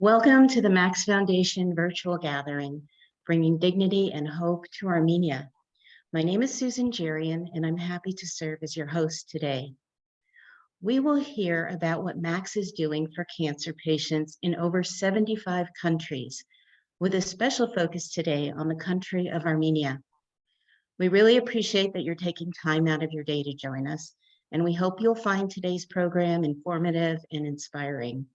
Welcome to the Max Foundation virtual gathering, bringing dignity and hope to Armenia. My name is Susan Jerian, and I'm happy to serve as your host today. We will hear about what Max is doing for cancer patients in over 75 countries, with a special focus today on the country of Armenia. We really appreciate that you're taking time out of your day to join us, and we hope you'll find today's program informative and inspiring.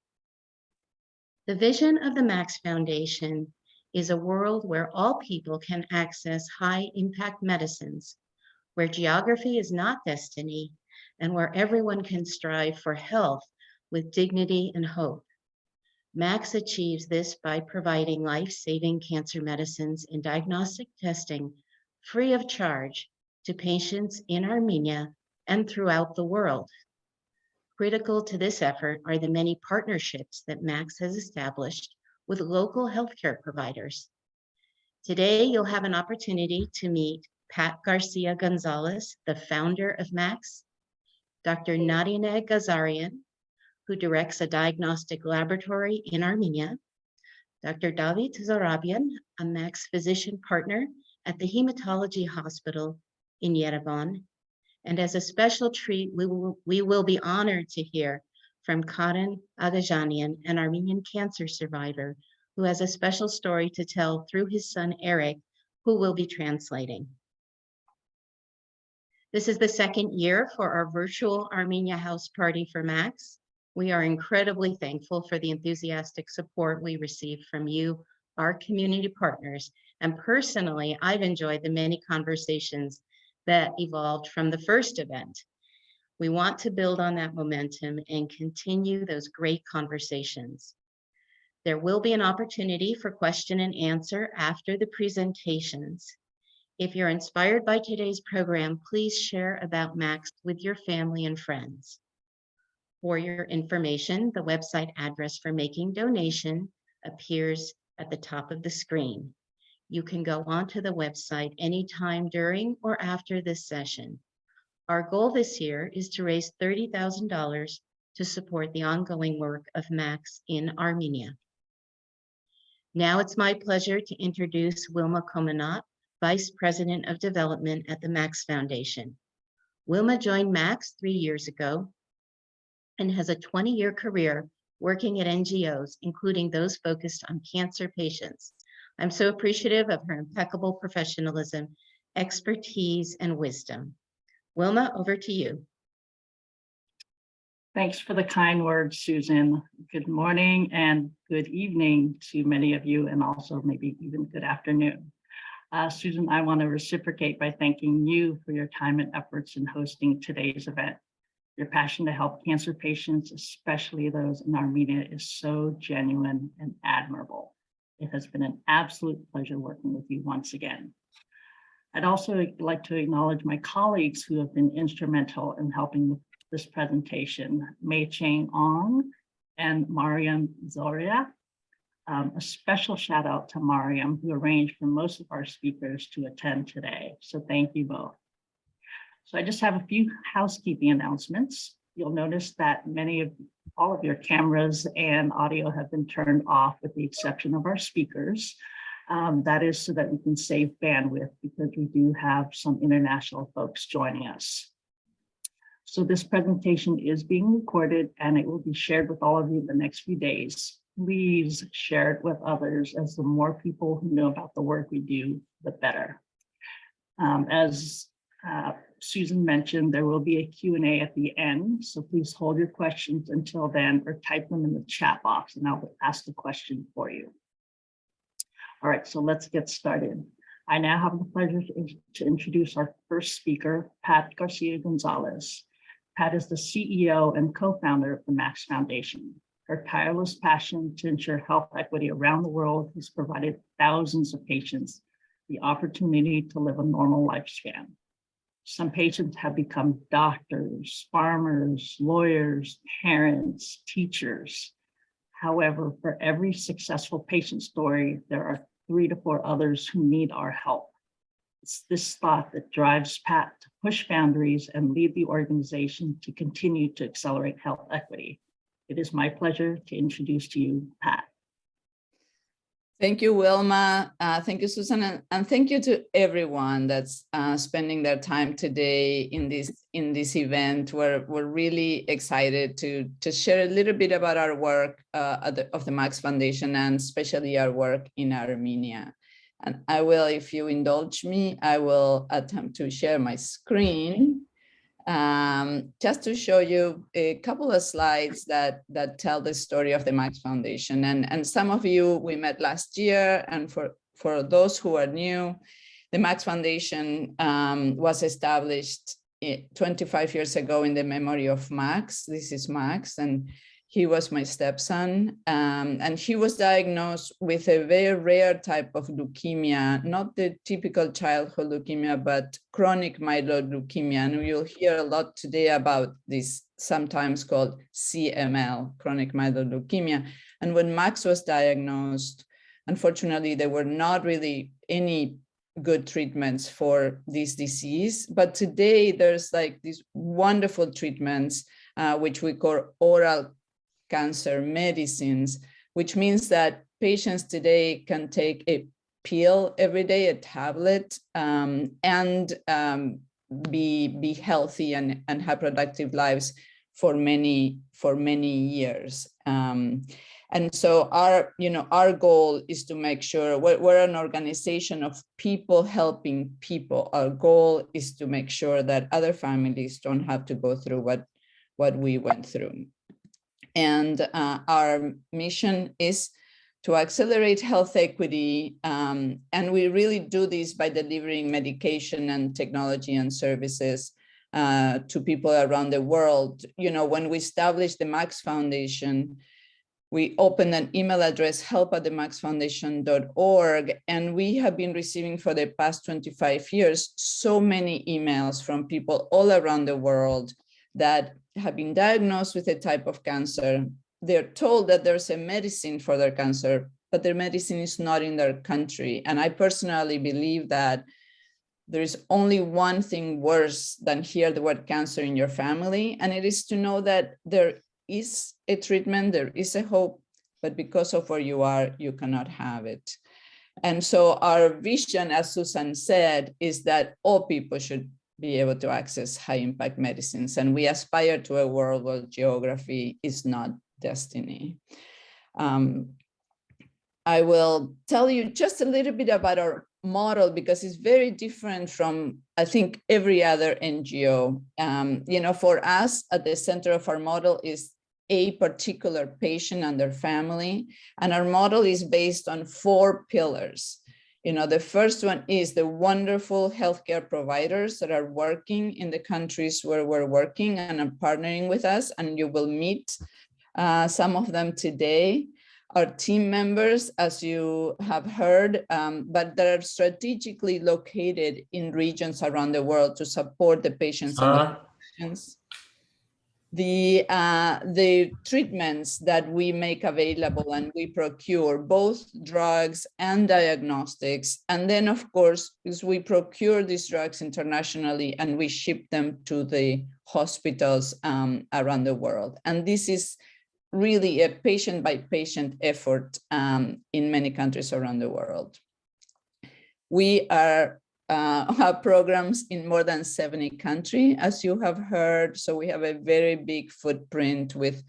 The vision of the Max Foundation is a world where all people can access high-impact medicines, where geography is not destiny, and where everyone can strive for health with dignity and hope. Max achieves this by providing life-saving cancer medicines and diagnostic testing free of charge to patients in Armenia and throughout the world. Critical to this effort are the many partnerships that Max has established with local healthcare providers. Today, you'll have an opportunity to meet Pat Garcia-Gonzalez, the founder of Max, Dr. Nadine Ghazarian, who directs a diagnostic laboratory in Armenia, Dr. David Sarabian, a Max physician partner at the Hematology Hospital in Yerevan, and as a special treat, we will be honored to hear from Karen Aghanian, an Armenian cancer survivor who has a special story to tell through his son, Eric, who will be translating. This is the second year for our virtual Armenia house party for Max. We are incredibly thankful for the enthusiastic support we received from you, our community partners, and personally, I've enjoyed the many conversations that evolved from the first event. We want to build on that momentum and continue those great conversations. There will be an opportunity for question and answer after the presentations. If you're inspired by today's program, please share about Max with your family and friends. For your information, the website address for making donation appears at the top of the screen. You can go onto the website anytime during or after this session. Our goal this year is to raise $30,000 to support the ongoing work of Max in Armenia. Now it's my pleasure to introduce Wilma Comanot, Vice President of Development at the Max Foundation. Wilma joined Max 3 years ago and has a 20-year career working at NGOs, including those focused on cancer patients. I'm so appreciative of her impeccable professionalism, expertise, and wisdom. Wilma, over to you. Thanks for the kind words, Susan. Good morning and good evening to many of you, and also maybe even good afternoon. Susan, I want to reciprocate by thanking you for your time and efforts in hosting today's event. Your passion to help cancer patients, especially those in Armenia, is so genuine and admirable. It has been an absolute pleasure working with you once again. I'd also like to acknowledge my colleagues who have been instrumental in helping with this presentation, Mei Chang Ong and Mariam Zoria. A special shout out to Mariam, who arranged for most of our speakers to attend today. So thank you both. So I just have a few housekeeping announcements. You'll notice that all of your cameras and audio have been turned off with the exception of our speakers. That is so that we can save bandwidth because we do have some international folks joining us. So this presentation is being recorded and it will be shared with all of you the next few days. Please share it with others, as the more people who know about the work we do, the better. As Susan mentioned, there will be a Q&A at the end, so please hold your questions until then or type them in the chat box and I'll ask the question for you. All right, so let's get started. I now have the pleasure to introduce our first speaker, Pat Garcia-Gonzalez. Pat is the CEO and co-founder of the Max Foundation. Her tireless passion to ensure health equity around the world has provided thousands of patients the opportunity to live a normal lifespan. Some patients have become doctors, farmers, lawyers, parents, teachers. However, for every successful patient story, there are 3 to 4 others who need our help. It's this thought that drives Pat to push boundaries and lead the organization to continue to accelerate health equity. It is my pleasure to introduce to you Pat. Thank you, Wilma. Thank you, Susan, and thank you to everyone that's spending their time today in this event. We're really excited to share a little bit about our work of the Max Foundation, and especially our work in Armenia. And I will, if you indulge me, I will attempt to share my screen. Just to show you a couple of slides that tell the story of the Max Foundation. And some of you we met last year, and for those who are new, the Max Foundation was established 25 years ago in the memory of Max. This is Max, and he was my stepson, and he was diagnosed with a very rare type of leukemia, not the typical childhood leukemia, but chronic myeloid leukemia. And you'll hear a lot today about this, sometimes called CML, chronic myeloid leukemia. And when Max was diagnosed, unfortunately, there were not really any good treatments for this disease. But today there's like these wonderful treatments, which we call oral cancer medicines, which means that patients today can take a pill every day, a tablet, and be healthy and have productive lives for many years. And so our goal is to make sure we're an organization of people helping people. Our goal is to make sure that other families don't have to go through what we went through. And our mission is to accelerate health equity. And we really do this by delivering medication and technology and services to people around the world. When we established the Max Foundation, we opened an email address, help@themaxfoundation.org, and we have been receiving for the past 25 years so many emails from people all around the world that have been diagnosed with a type of cancer. They're told that there's a medicine for their cancer, but their medicine is not in their country. And I personally believe that there is only one thing worse than hear the word cancer in your family, and it is to know that there is a treatment, there is a hope, but because of where you are, you cannot have it. And so our vision, as Susan said, is that all people should be able to access high impact medicines. And we aspire to a world where geography is not destiny. I will tell you just a little bit about our model because it's very different from, I think, every other NGO. For us, at the center of our model is a particular patient and their family. And our model is based on 4 pillars. The first one is the wonderful healthcare providers that are working in the countries where we're working and are partnering with us, and you will meet some of them today. Our team members, as you have heard, but that are strategically located in regions around the world to support the patients and the patients. The treatments that we make available and we procure, both drugs and diagnostics. And then, of course, is we procure these drugs internationally and we ship them to the hospitals around the world. And this is really a patient-by-patient effort in many countries around the world. We have programs in more than 70 countries, as you have heard. So we have a very big footprint with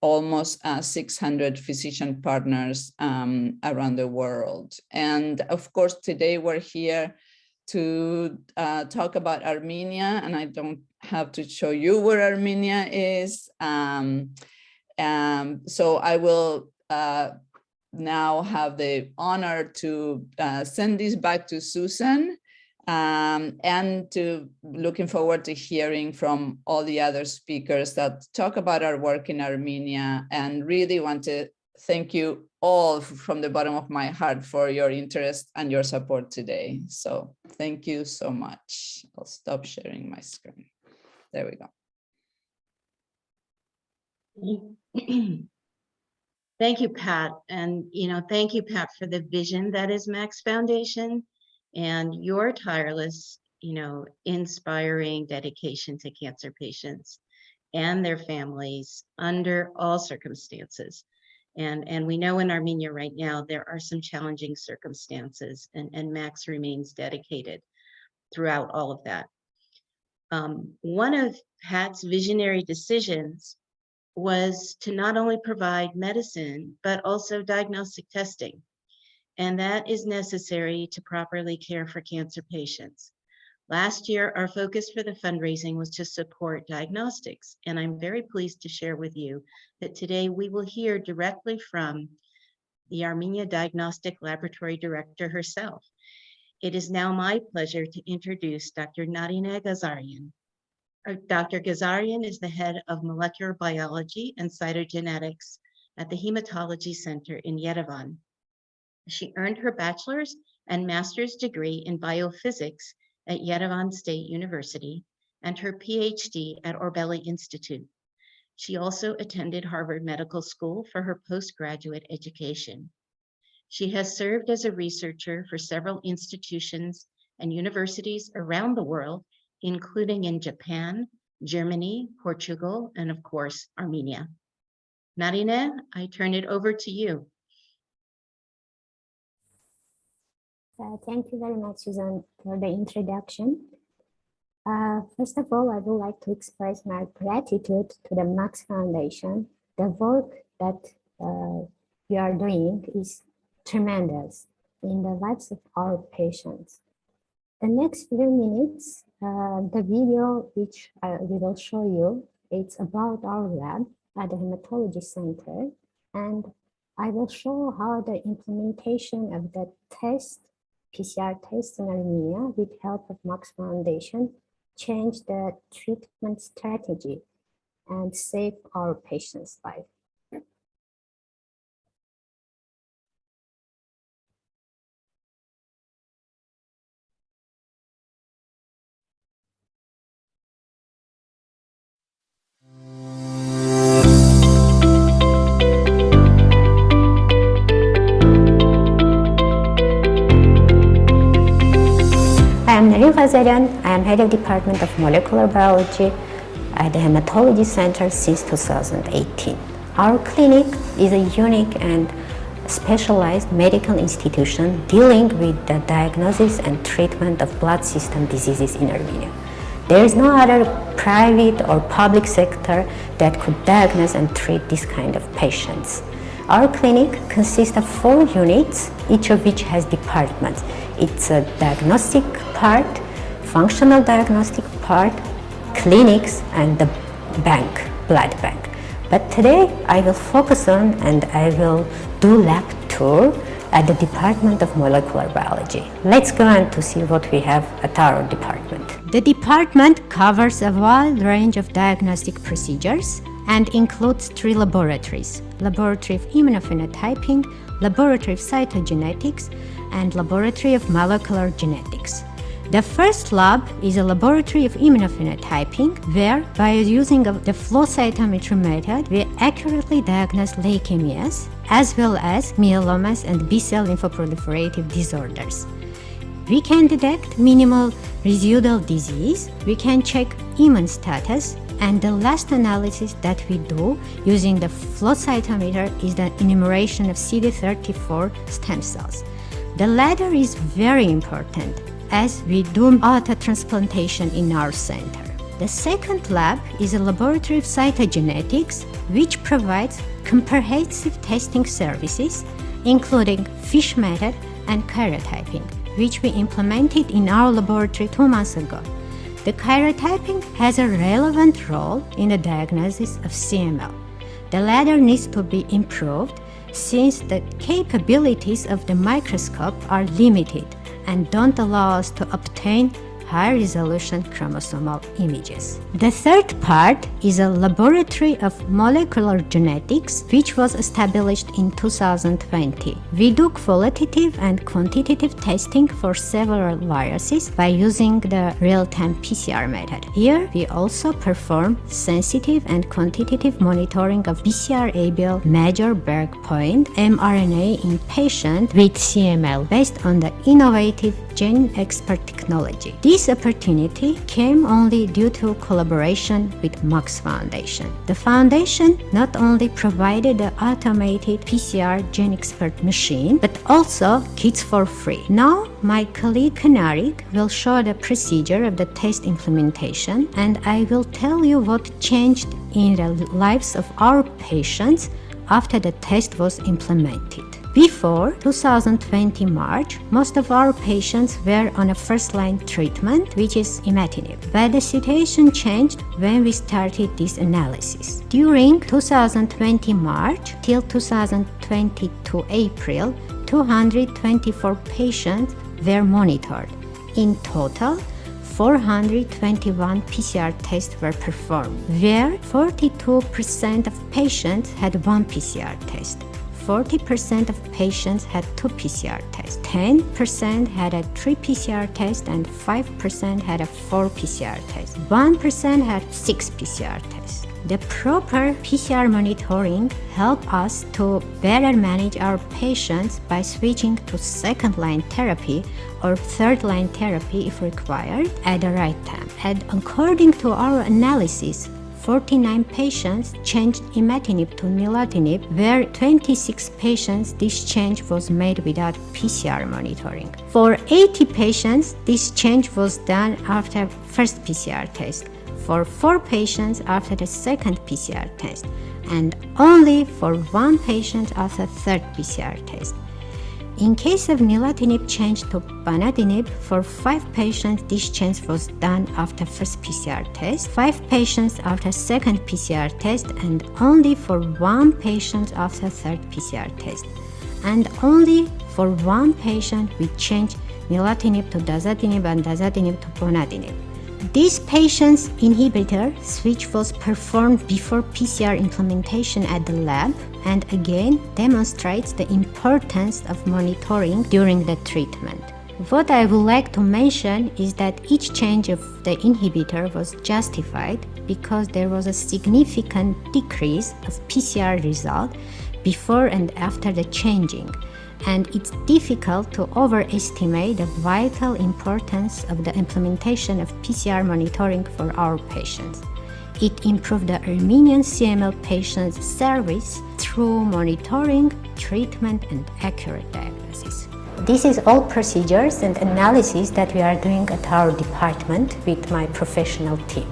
almost 600 physician partners around the world. And of course, today we're here to talk about Armenia, and I don't have to show you where Armenia is. So I will now have the honor to send this back to Susan, and to looking forward to hearing from all the other speakers that talk about our work in Armenia, and really want to thank you all from the bottom of my heart for your interest and your support today. So thank you so much. I'll stop sharing my screen. There we go. Thank you, Pat. And, thank you, Pat, for the vision that is Max Foundation and your tireless, inspiring dedication to cancer patients and their families under all circumstances. And we know in Armenia right now, there are some challenging circumstances, and Max remains dedicated throughout all of that. One of Pat's visionary decisions was to not only provide medicine, but also diagnostic testing. And that is necessary to properly care for cancer patients. Last year, our focus for the fundraising was to support diagnostics, and I'm very pleased to share with you that today we will hear directly from the Armenia Diagnostic Laboratory Director herself. It is now my pleasure to introduce Dr. Nadine Ghazarian. Dr. Ghazarian is the head of molecular biology and cytogenetics at the Hematology Center in Yerevan. She earned her bachelor's and master's degree in biophysics at Yerevan State University and her PhD at Orbeli Institute. She also attended Harvard Medical School for her postgraduate education. She has served as a researcher for several institutions and universities around the world, including in Japan, Germany, Portugal, and of course, Armenia. Nadine, I turn it over to you. Thank you very much, Susan, for the introduction. First of all, I would like to express my gratitude to the Max Foundation. The work that you are doing is tremendous in the lives of our patients. The next few minutes, the video which we will show you, it's about our lab at the Hematology Center, and I will show how the implementation of the PCR test in Armenia with help of Max Foundation changed the treatment strategy and saved our patients' life. I am Nadine Ghazarian. I am head of Department of Molecular Biology at the Hematology Center since 2018. Our clinic is a unique and specialized medical institution dealing with the diagnosis and treatment of blood system diseases in Armenia. There is no other private or public sector that could diagnose and treat this kind of patients. Our clinic consists of 4 units, each of which has departments. It's a diagnostic part, functional diagnostic part, clinics, and the bank, blood bank. But today I will focus on and I will do lab tour at the Department of Molecular Biology. Let's go on to see what we have at our department. The department covers a wide range of diagnostic procedures and includes 3 laboratories: Laboratory of Immunophenotyping, Laboratory of Cytogenetics, and Laboratory of Molecular Genetics. The first lab is a laboratory of immunophenotyping, where by using the flow cytometry method, we accurately diagnose leukemias, as well as myelomas and B-cell lymphoproliferative disorders. We can detect minimal residual disease, we can check immune status, and the last analysis that we do using the flow cytometer is the enumeration of CD34 stem cells. The latter is very important as we do auto-transplantation in our center. The second lab is a laboratory of cytogenetics, which provides comprehensive testing services, including FISH method and karyotyping, which we implemented in our laboratory 2 months ago. The karyotyping has a relevant role in the diagnosis of CML. The latter needs to be improved since the capabilities of the microscope are limited and don't allow us to obtain high-resolution chromosomal images. The third part is a laboratory of molecular genetics, which was established in 2020. We do qualitative and quantitative testing for several viruses by using the real-time PCR method. Here, we also perform sensitive and quantitative monitoring of BCR-ABL major breakpoint mRNA in patients with CML based on the innovative gene expert technology. This opportunity came only due to collaboration with Max Foundation. The foundation not only provided the automated PCR gene expert machine, but also kits for free. Now, my colleague Kanarik will show the procedure of the test implementation, and I will tell you what changed in the lives of our patients after the test was implemented. Before 2020 March, most of our patients were on a first-line treatment, which is imatinib. But the situation changed when we started this analysis. During 2020 March till 2022 April, 224 patients were monitored. In total, 421 PCR tests were performed, where 42% of patients had one PCR test. 40% of patients had 2 PCR tests, 10% had a 3 PCR test, and 5% had a 4 PCR test. 1% had 6 PCR tests. The proper PCR monitoring helped us to better manage our patients by switching to second-line therapy or third-line therapy if required at the right time. And according to our analysis, 49 patients changed imatinib to nilotinib, where 26 patients this change was made without PCR monitoring. For 80 patients, this change was done after first PCR test, for 4 patients after the second PCR test, and only for 1 patient after third PCR test. In case of nilotinib change to ponatinib, for 5 patients this change was done after first PCR test, 5 patients after second PCR test, and only for 1 patient after third PCR test. And only for 1 patient we changed nilotinib to dasatinib and dasatinib to ponatinib. This patient's inhibitor switch was performed before PCR implementation at the lab, and again demonstrates the importance of monitoring during the treatment. What I would like to mention is that each change of the inhibitor was justified because there was a significant decrease of PCR result before and after the changing, and it's difficult to overestimate the vital importance of the implementation of PCR monitoring for our patients. It improved the Armenian CML patients' service through monitoring, treatment, and accurate diagnosis. This is all procedures and analysis that we are doing at our department with my professional team.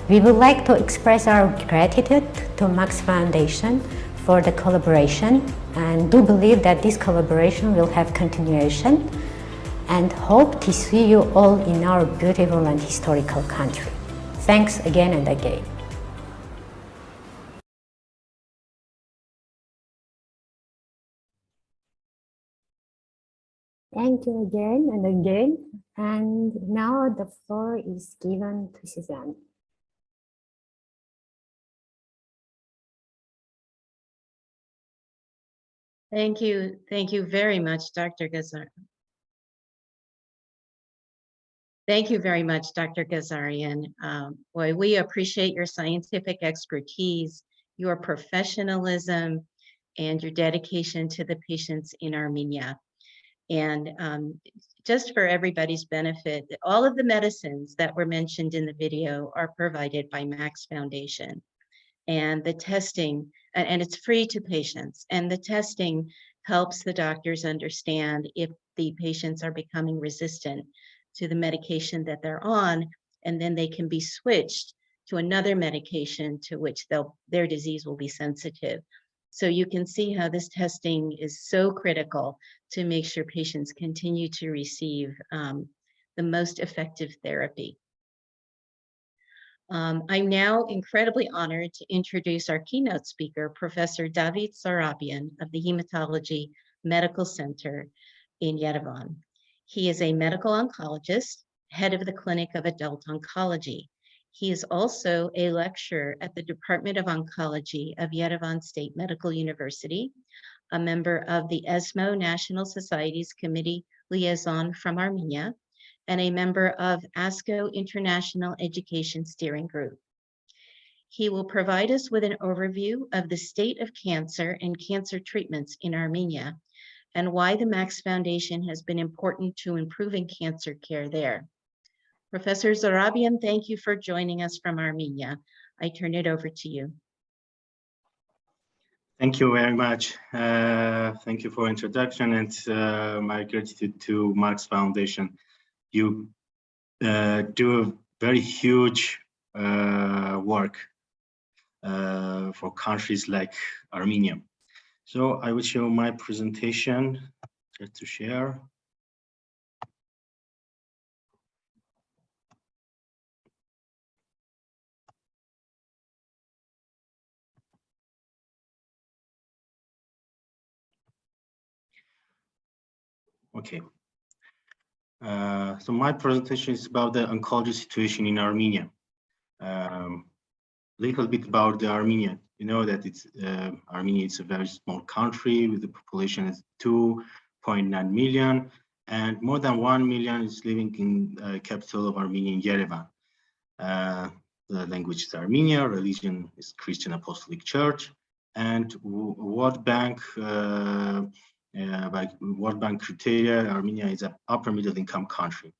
We would like to express our gratitude to Max Foundation for the collaboration, and do believe that this collaboration will have continuation, and hope to see you all in our beautiful and historical country. Thanks again and again. Thank you again and again. And now the floor is given to Suzanne. Thank you. Thank you very much, Dr. Ghazarian. Thank you very much, Dr. Ghazarian. Boy, we appreciate your scientific expertise, your professionalism, and your dedication to the patients in Armenia. And just for everybody's benefit, all of the medicines that were mentioned in the video are provided by Max Foundation. And the testing, and it's free to patients, and the testing helps the doctors understand if the patients are becoming resistant to the medication that they're on, and then they can be switched to another medication to which their disease will be sensitive. So you can see how this testing is so critical to make sure patients continue to receive the most effective therapy. I'm now incredibly honored to introduce our keynote speaker, Professor David Sarabian of the Hematology Medical Center in Yerevan. He is a medical oncologist, head of the Clinic of Adult Oncology. He is also a lecturer at the Department of Oncology of Yerevan State Medical University, a member of the ESMO National Societies Committee Liaison from Armenia, and a member of ASCO International Education Steering Group. He will provide us with an overview of the state of cancer and cancer treatments in Armenia, and why the Max Foundation has been important to improving cancer care there. Professor Sarabian, thank you for joining us from Armenia. I turn it over to you. Thank you very much. Thank you for introduction and my gratitude to Max Foundation. You do a very huge work for countries like Armenia. So I will show my presentation just to share. Okay. So my presentation is about the oncology situation in Armenia. Little bit about the Armenia. You know that it's Armenia is a very small country with the population is 2.9 million, and more than 1 million is living in capital of Armenia, in Yerevan. The language is Armenia, religion is Christian Apostolic Church, and World Bank by World Bank criteria, Armenia is an upper middle income country.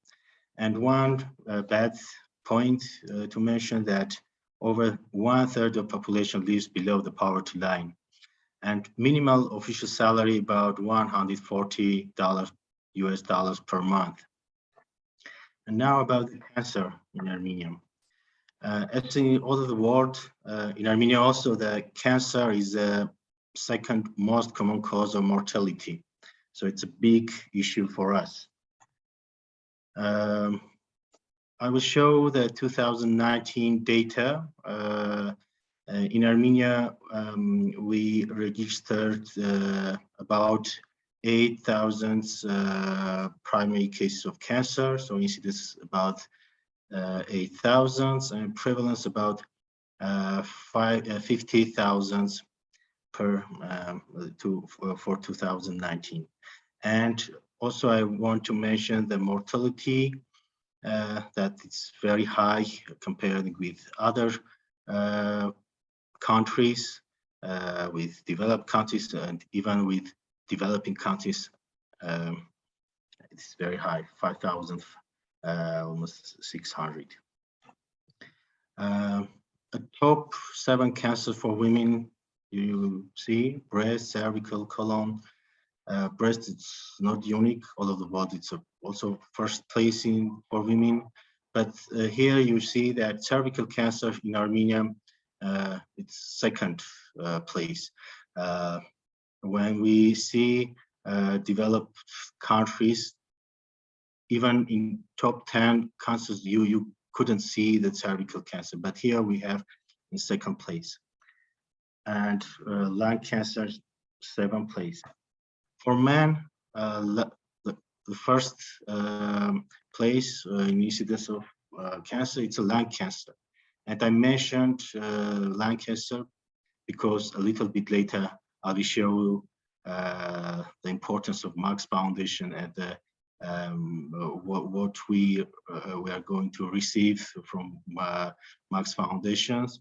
And one bad point to mention that over 1/3 of population lives below the poverty line, and minimal official salary about $140 US per month. And now about the cancer in Armenia. As in all of the world, in Armenia also the cancer is the second most common cause of mortality. So it's a big issue for us. I will show the 2019 data. In Armenia, we registered about 8,000 primary cases of cancer. So incidence about 8,000 and prevalence about 50,000 for 2019. And also I want to mention the mortality that it's very high compared with other countries, with developed countries and even with developing countries. It's very high, 5,000, almost 600. The top 7 cancers for women, you see breast, cervical, colon. Breast, it's not unique. All over the world, it's also first place for women. But here you see that cervical cancer in Armenia, it's second place. When we see developed countries, even in top 10 cancers, you couldn't see the cervical cancer, but here we have in second place. And lung cancer, 7th place. For men, the first place in incidence of cancer, it's a lung cancer. And I mentioned lung cancer because a little bit later I will show the importance of Max Foundation and what we are going to receive from Max Foundations,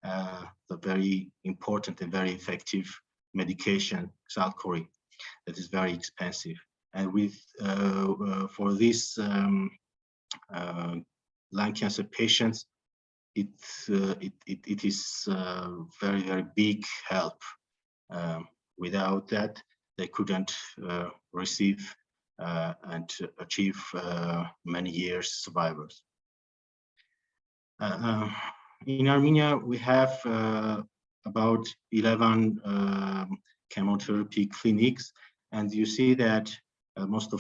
the very important and very effective medication, Xalkori, that is very expensive. And with for these lung cancer patients, it is very, very big help. Without that, they couldn't receive and achieve many years survivors. In Armenia, we have about 11 chemotherapy clinics, and you see that most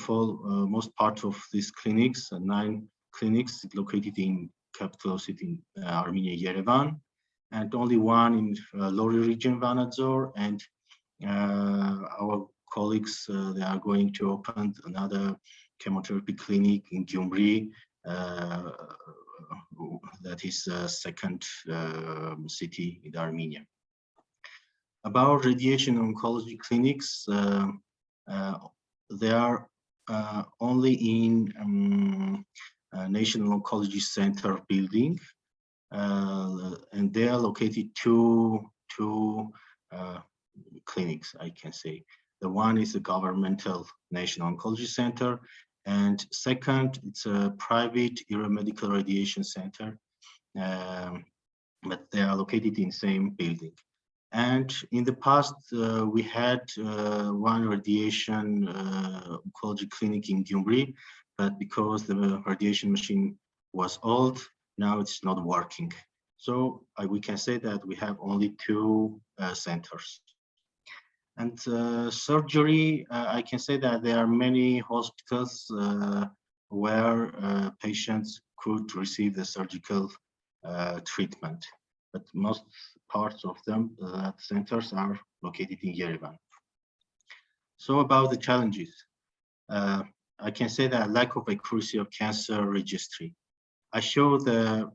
part of these clinics, 9 clinics located in capital city Armenia, Yerevan, and only one in Lori region, Vanadzor, and our colleagues, they are going to open another chemotherapy clinic in Gyumri, that is the second city in Armenia. About radiation oncology clinics, they are only in National Oncology Center building, and they are located two clinics, I can say. The one is a governmental National Oncology Center, and second, it's a private medical radiation center, but they are located in the same building. And in the past, we had one radiation oncology clinic in Gyumri, but because the radiation machine was old, now it's not working. So we can say that we have only two centers. And surgery, I can say that there are many hospitals where patients could receive the surgical treatment, but most parts of them, centers are located in Yerevan. So about the challenges, I can say that lack of accuracy of cancer registry. I show the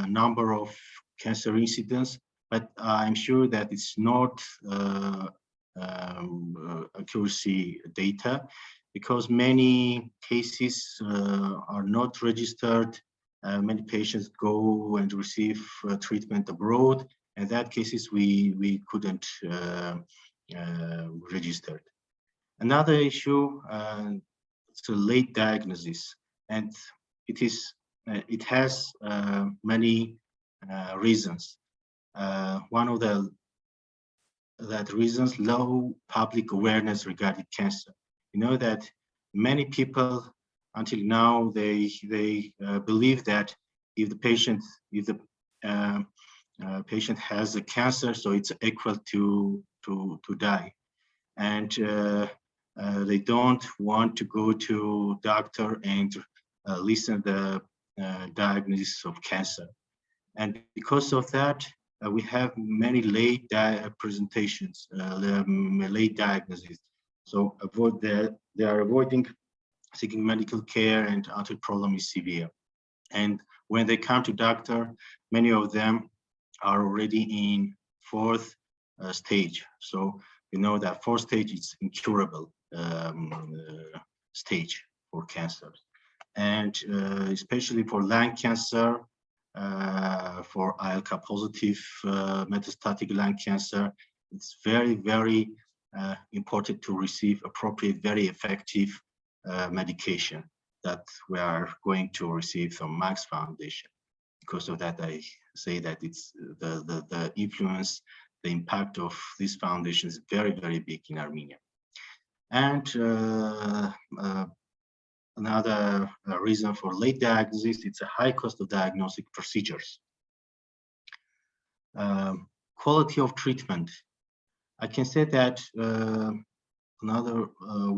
number of cancer incidents, but I'm sure that it's not accuracy data, because many cases are not registered. Many patients go and receive treatment abroad, and that cases we couldn't register. Another issue, it's a late diagnosis, and it has many reasons. One of the reasons, low public awareness regarding cancer. You know that many people until now they believe that if the patient patient has a cancer, so it's equal to die, and they don't want to go to doctor and listen the diagnosis of cancer. And because of that, we have many late presentations, late diagnoses. So they are avoiding seeking medical care and until problem is severe. And when they come to doctor, many of them are already in fourth stage. So you know that fourth stage is incurable stage for cancer. And especially for lung cancer, for ILK positive metastatic lung cancer, it's very, very important to receive appropriate, very effective medication that we are going to receive from Max Foundation. Because of that, I say that it's the influence, the impact of this foundation is very, very big in Armenia. And another reason for late diagnosis, it's a high cost of diagnostic procedures. Quality of treatment. I can say that another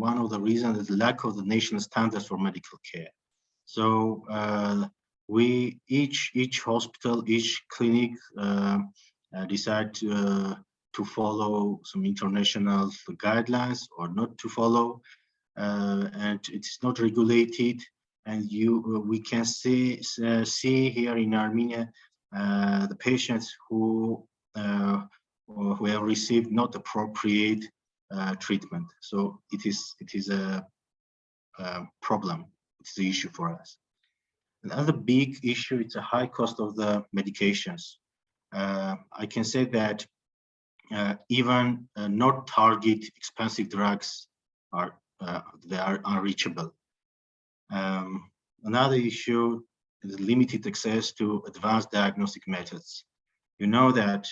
one of the reasons is lack of the national standards for medical care. So each hospital, each clinic decide to follow some international guidelines or not to follow. And it's not regulated, and we can see here in Armenia the patients who have received not appropriate treatment. So it is a problem. It's the issue for us. Another big issue, it's a high cost of the medications. I can say that even not target expensive drugs they are unreachable. Another issue is limited access to advanced diagnostic methods. You know that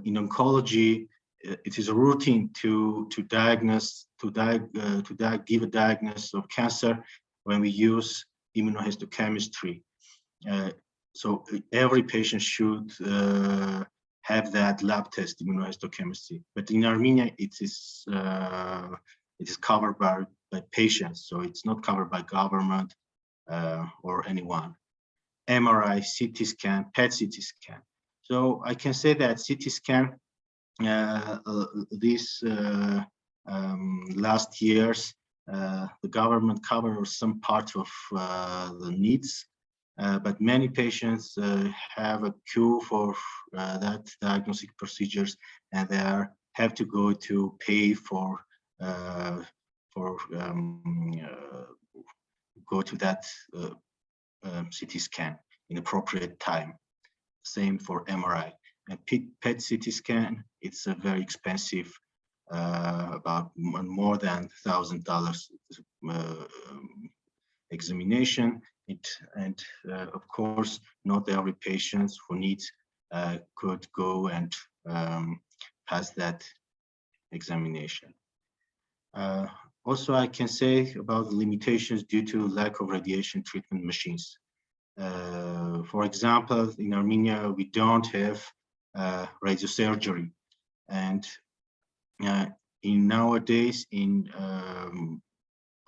in oncology, it is a routine to diagnose, give a diagnosis of cancer when we use immunohistochemistry. So every patient should have that lab test, immunohistochemistry. But in Armenia, it is covered by patients, so it's not covered by government or anyone. MRI, CT scan, PET CT scan. So I can say that CT scan these last years, the government covers some part of the needs, but many patients have a queue for that diagnostic procedures, and they have to go to pay for go to that CT scan in appropriate time. Same for MRI and PET CT scan. It's a very expensive about more than $1,000 examination. And of course, not every patient who needs could go and pass that examination. Also, I can say about the limitations due to lack of radiation treatment machines. For example, in Armenia, we don't have radiosurgery, and in nowadays in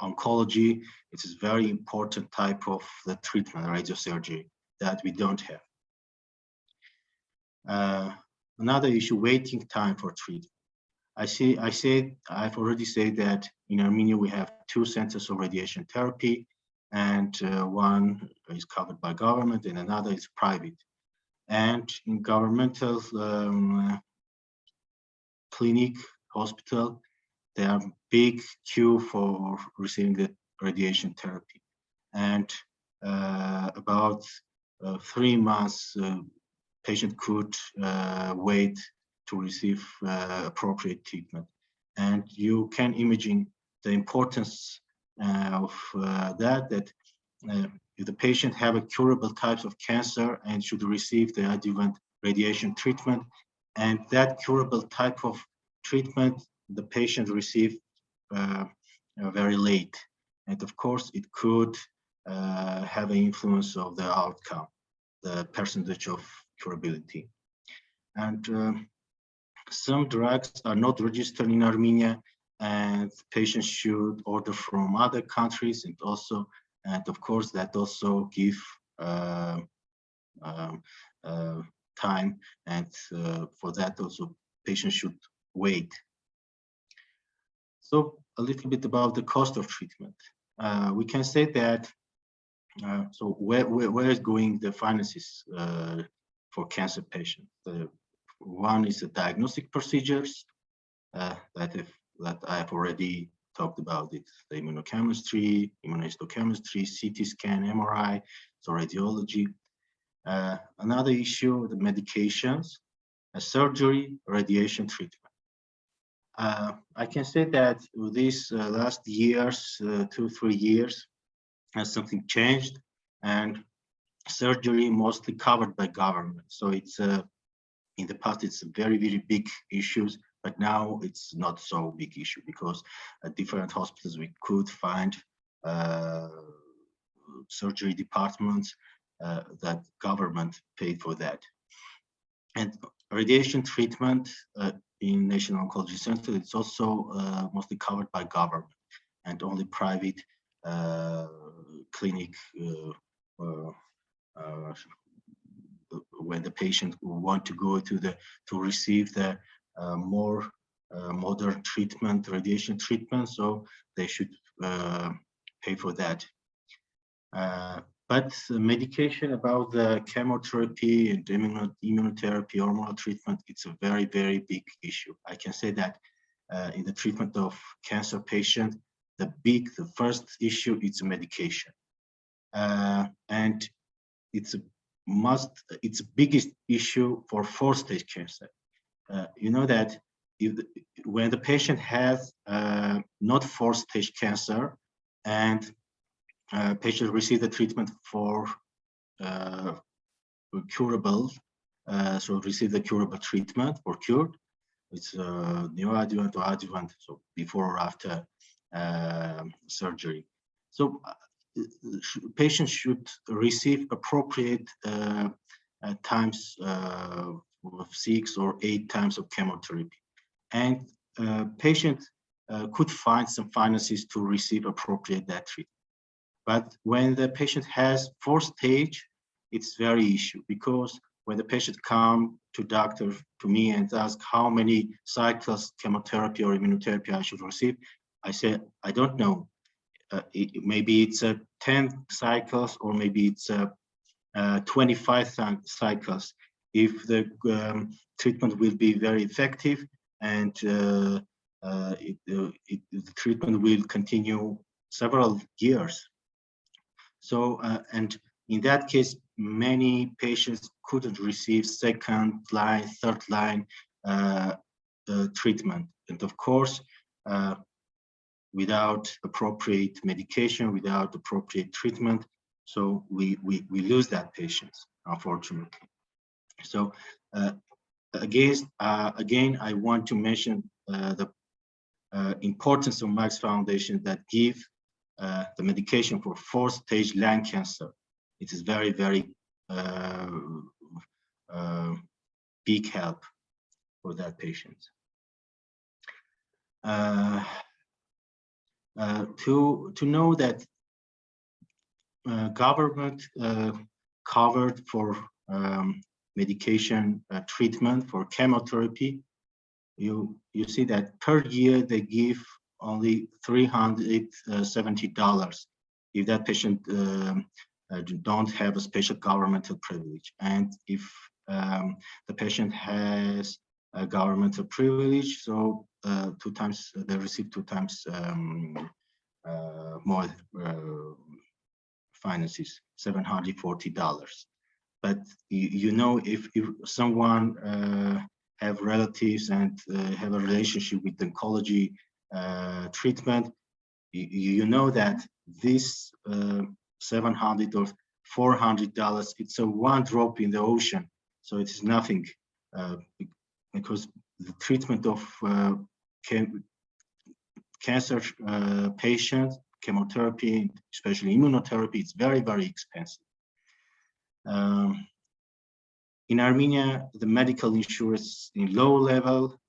oncology, it is very important type of the treatment, radiosurgery, that we don't have. Another issue, waiting time for treatment. I've already said that in Armenia we have 2 centers of radiation therapy, and one is covered by government and another is private. And in governmental clinic, hospital, there are big queue for receiving the radiation therapy. And about 3 months, patient could wait to receive appropriate treatment. And you can imagine the importance of that if the patient have a curable types of cancer and should receive the adjuvant radiation treatment, and that curable type of treatment the patient receive very late. And of course, it could have an influence of the outcome, the percentage of curability. And some drugs are not registered in Armenia, and patients should order from other countries, and of course that also give time, and for that also patients should wait. So a little bit about the cost of treatment. We can say that so where is going the finances for cancer patients? One is the diagnostic procedures that I've already talked about it, the immunochemistry, immunohistochemistry, CT scan, MRI, so radiology. Another issue, the medications, surgery, radiation treatment. I can say that these last years, 2-3 years, something changed, and surgery mostly covered by government. So it's in the past, it's very, very big issues, but now it's not so big issue because at different hospitals we could find surgery departments that government paid for that. And radiation treatment in National Oncology Center, it's also mostly covered by government, and only private clinic when the patient want to go to receive the more modern treatment, radiation treatment, so they should pay for that. But medication about the chemotherapy and immunotherapy, hormonal treatment, it's a very, very big issue. I can say that in the treatment of cancer patient, the first issue is medication. And it's the biggest issue for 4-stage cancer. You know that when the patient has not 4-stage cancer and patient receive the treatment for curable, so receive the curable treatment for cured, it's neoadjuvant or adjuvant, so before or after surgery. So patients should receive appropriate times of 6 or 8 times of chemotherapy, and patient could find some finances to receive appropriate that treatment. But when the patient has 4-stage, it's very issue, because when the patient come to doctor, to me, and ask how many cycles chemotherapy or immunotherapy I should receive, I say, I don't know. Maybe it's 10 cycles, or maybe it's 25 cycles. If the treatment will be very effective, and the treatment will continue several years. So, and in that case, many patients couldn't receive 2nd line, 3rd line treatment. And of course, without appropriate medication, without appropriate treatment, so we lose that patient, unfortunately. So again, I want to mention the importance of Max Foundation that give the medication for 4th-stage lung cancer. It is very, very big help for that patient. To know that government covered for medication treatment for chemotherapy, you see that per year they give only $370 if that patient don't have a special governmental privilege, and if the patient has a governmental privilege, so they receive 2 times more finances, $740. But you know, if someone have relatives and have a relationship with oncology treatment, you know that this $700 or $400, it's a one drop in the ocean. So it is nothing, because the treatment of cancer patients, chemotherapy, especially immunotherapy, it's very, very expensive. In Armenia, the medical insurance in low level,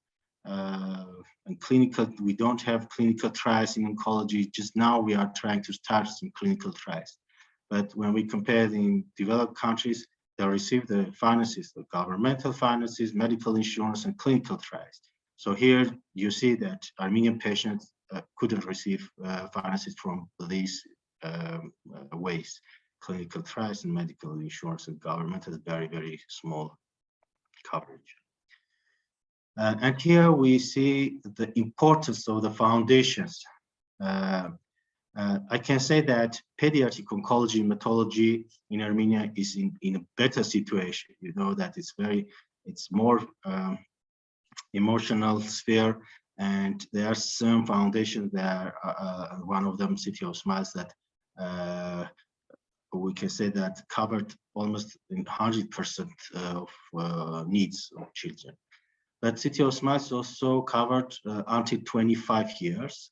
and clinical, we don't have clinical trials in oncology. Just now we are trying to start some clinical trials. But when we compare in developed countries, they receive the finances, the governmental finances, medical insurance, and clinical trials. So here you see that Armenian patients couldn't receive finances from these ways. Clinical trials and medical insurance and government has very, very small coverage. And here we see the importance of the foundations. I can say that pediatric oncology hematology in Armenia is in a better situation. You know that it's more emotional sphere, and there are some foundations that one of them, City of Smiles, that we can say that covered almost 100% of needs of children. But City of Smiles also covered until 25 years,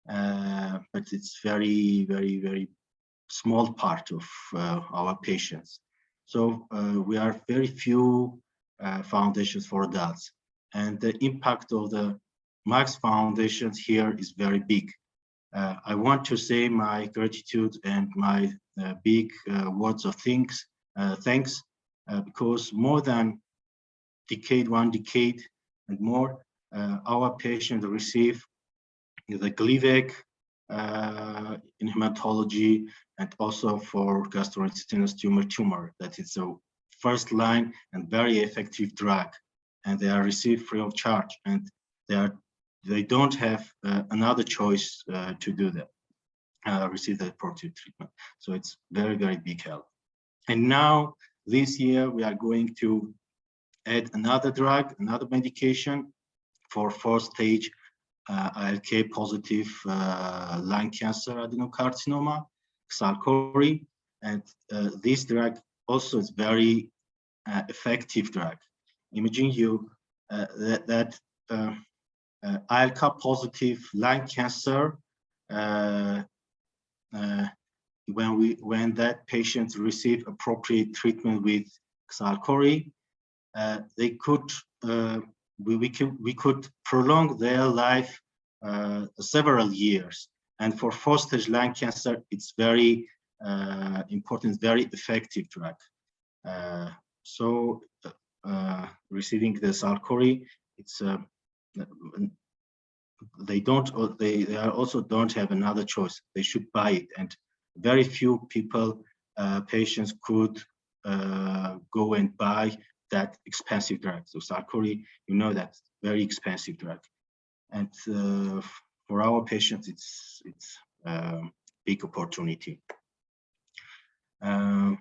but it's very, very, very small part of our patients. So we are very few foundations for adults, and the impact of the Max Foundations here is very big. I want to say my gratitude and my big words of thanks, because more than one decade and more, our patients receive the Glivec in hematology, and also for gastrointestinal tumor. That is a first line and very effective drug, and they are received free of charge, and they don't have another choice to do that, receive the appropriate treatment. So it's very, very big help. And now this year we are going to add another drug, another medication for 4th stage ALK positive lung cancer adenocarcinoma, Xalkori. And this drug also is very effective drug. Imagine you that ALK positive lung cancer, when that patient receive appropriate treatment with Xalkori, we could prolong their life several years. And for 4th stage lung cancer, it's very important, very effective drug. So receiving the Xalkori, it's they also don't have another choice. They should buy it, and very few people, patients could go and buy that expensive drug. So Xalkori, you know, that's very expensive drug, and for our patients, it's big opportunity. And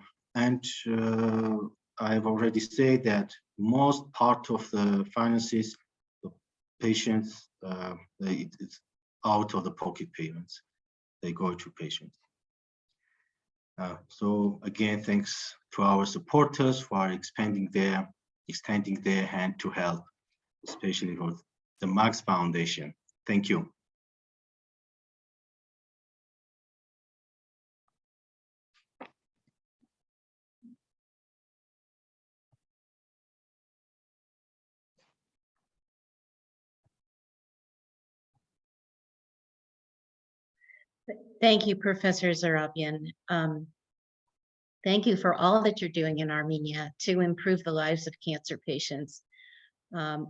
I've already said that most part of the finances, patients, it's out of the pocket payments. They go to patients. So again, thanks to our supporters for extending their hand to help, especially for the Max Foundation. Thank you. Thank you, Professor Sarabian. Thank you for all that you're doing in Armenia to improve the lives of cancer patients.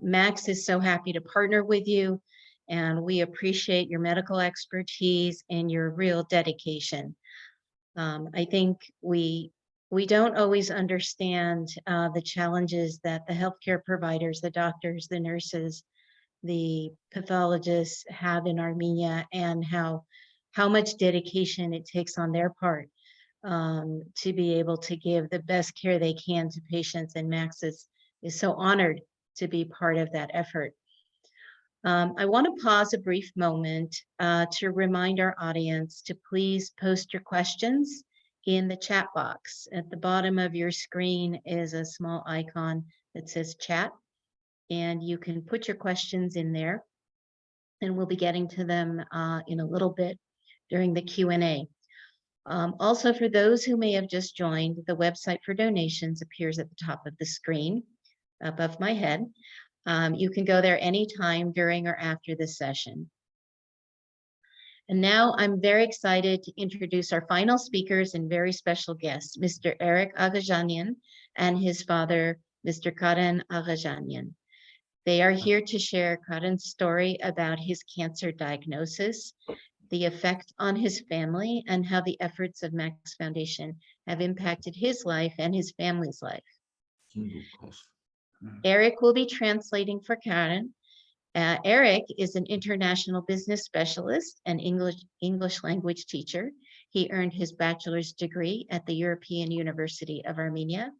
Max is so happy to partner with you, and we appreciate your medical expertise and your real dedication. I think we don't always understand the challenges that the healthcare providers, the doctors, the nurses, the pathologists have in Armenia, and how much dedication it takes on their part to be able to give the best care they can to patients. And Max is so honored to be part of that effort. I want to pause a brief moment to remind our audience to please post your questions in the chat box. At the bottom of your screen is a small icon that says chat, and you can put your questions in there, and we'll be getting to them in a little bit during the Q&A. Also, for those who may have just joined, the website for donations appears at the top of the screen above my head. You can go there anytime during or after this session. And now I'm very excited to introduce our final speakers and very special guests, Mr. Eric Aghanian and his father, Mr. Karen Aghanian. They are here to share Karen's story about his cancer diagnosis, the effect on his family, and how the efforts of Max Foundation have impacted his life and his family's life. Eric will be translating for Karen. Eric is an international business specialist and English language teacher. He earned his bachelor's degree at the European University of Armenia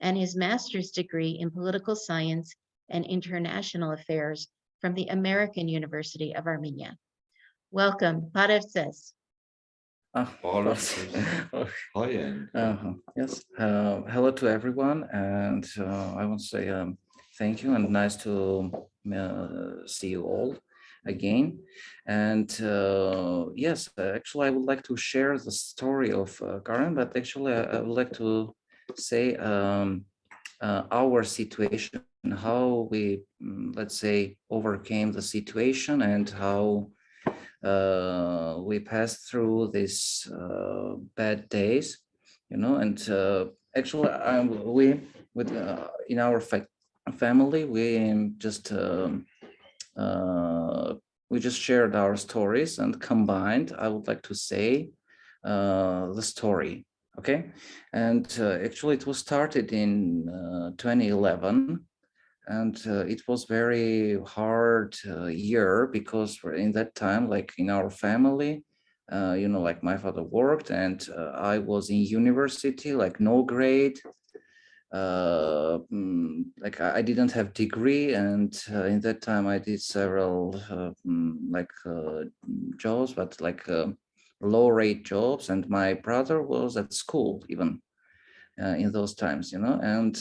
and his master's degree in political science and international affairs from the American University of Armenia. Welcome, Parevses. Yes. Hello to everyone, and I want to say thank you and nice to see you all again. And yes, actually, I would like to share the story of Karen, but actually, I would like to say our situation, how we, let's say, overcame the situation and how we passed through these bad days, you know. And actually, in our family, we just shared our stories and combined, I would like to say, the story. Okay, and actually, it was started in 2011. And it was very hard year because in that time, like in our family, you know, like my father worked and I was in university, like no grade, like I didn't have degree. And in that time I did several jobs, but like low rate jobs. And my brother was at school even in those times, you know. And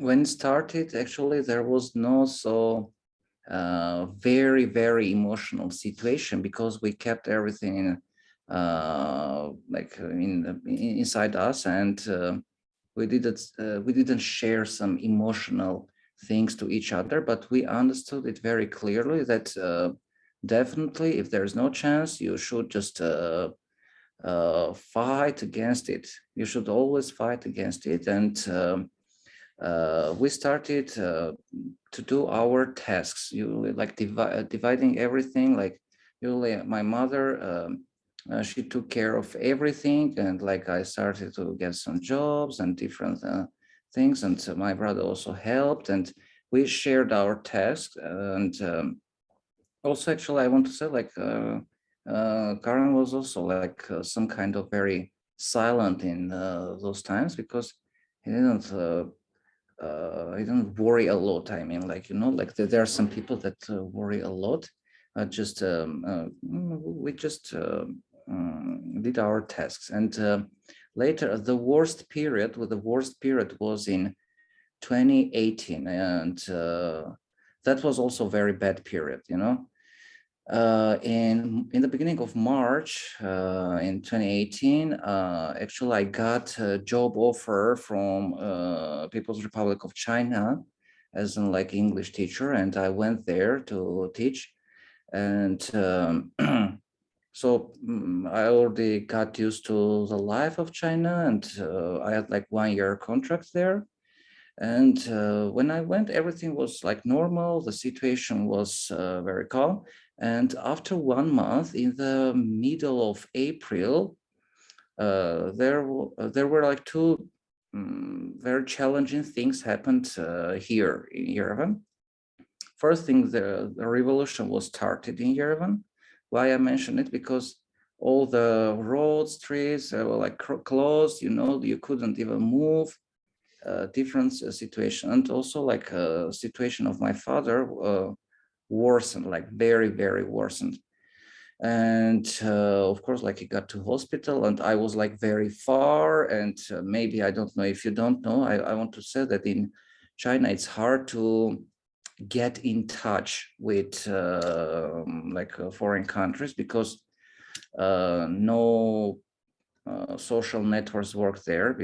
when it started, actually, there was no so very, very emotional situation because we kept everything inside us, and we didn't share some emotional things to each other, but we understood it very clearly that definitely, if there's no chance, you should just fight against it. You should always fight against it. And we started to do our tasks, usually like dividing everything. Like usually my mother, she took care of everything, and like I started to get some jobs and different things, and so my brother also helped, and we shared our tasks. And also, actually, I want to say, like Karen was also like some kind of very silent in those times because he didn't I don't worry a lot. I mean, like, like there are some people that worry a lot. We just did our tasks, and later the worst period was in 2018, and that was also a very bad period, in the beginning of March in 2018, actually I got a job offer from People's Republic of China as an like English teacher, and I went there to teach. And so I already got used to the life of China, and I had like 1-year contract there. And when I went, everything was like normal. The situation was very calm. And after 1 month, in the middle of April, there were like two very challenging things happened here in Yerevan. First thing, the revolution was started in Yerevan. Why I mention it? Because all the roads, streets were like closed. You couldn't even move. Different situation, and also like situation of my father worsened, like very, very worsened. And of course, like he got to hospital, and I was like very far. And maybe, I don't know if you don't know, I want to say that in China it's hard to get in touch with foreign countries, because no social networks work there.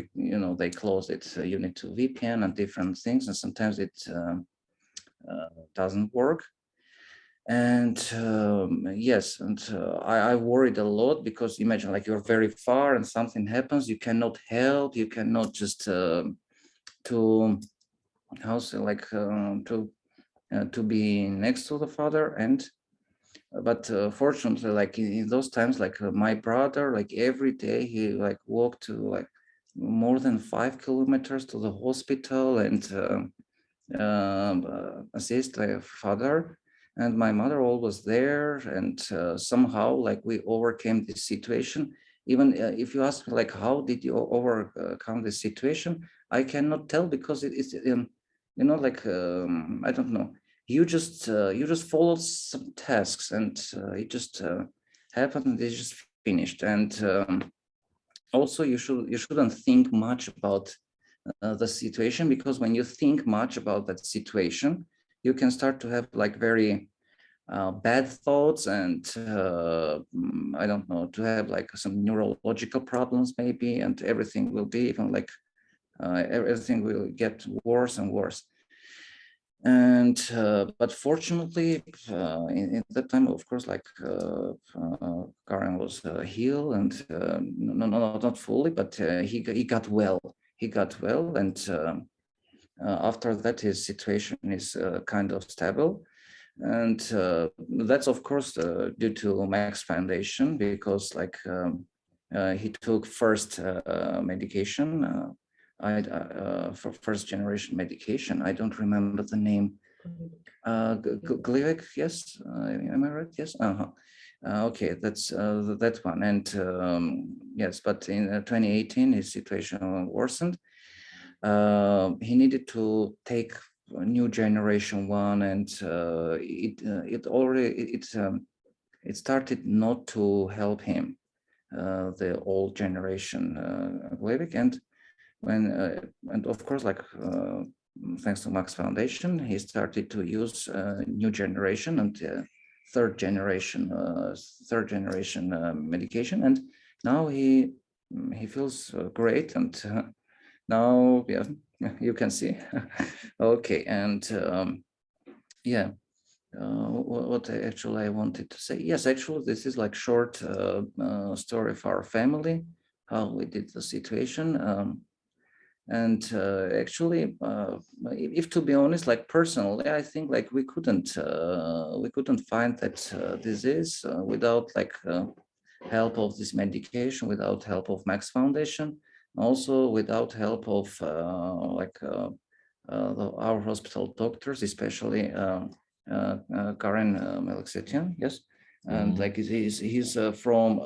They closed it. You need to VPN and different things, and sometimes it doesn't work. And yes, and I worried a lot, because imagine like you're very far and something happens, you cannot help, you cannot just to be next to the father. And but fortunately, like in those times, like my brother, like every day he like walked to like more than 5 kilometers to the hospital and assist my father. And my mother always there, and somehow like we overcame this situation. Even if you ask me like how did you overcome this situation, I cannot tell, because it's I don't know. You just followed some tasks, and it just happened, and it's just finished. And also you shouldn't think much about the situation, because when you think much about that situation, you can start to have like very bad thoughts, and I don't know, to have like some neurological problems maybe, and everything will be even like everything will get worse and worse. And but fortunately, in that time, of course, like Karen was healed, and no, not fully, but he got well. He got well, and after that, his situation is kind of stable. And that's of course due to Max Foundation, because like he took first medication. For first generation medication. I don't remember the name. Gleevec, yes, am I right? Yes. Okay, that's that one. And yes, but in 2018, his situation worsened. He needed to take a new generation one, and it started not to help him, the old generation Gleevec. And when and of course, like thanks to Max Foundation, he started to use new generation and third generation medication, and now he feels great. And now, yeah, you can see. Okay, and yeah. What actually I wanted to say? Yes, actually, this is like short story of our family, how we did the situation. And actually, if to be honest, like personally, I think like we couldn't find that disease without like help of this medication, without help of Max Foundation, also without help of our hospital doctors, especially Karen Melexetian, yes, and like he's from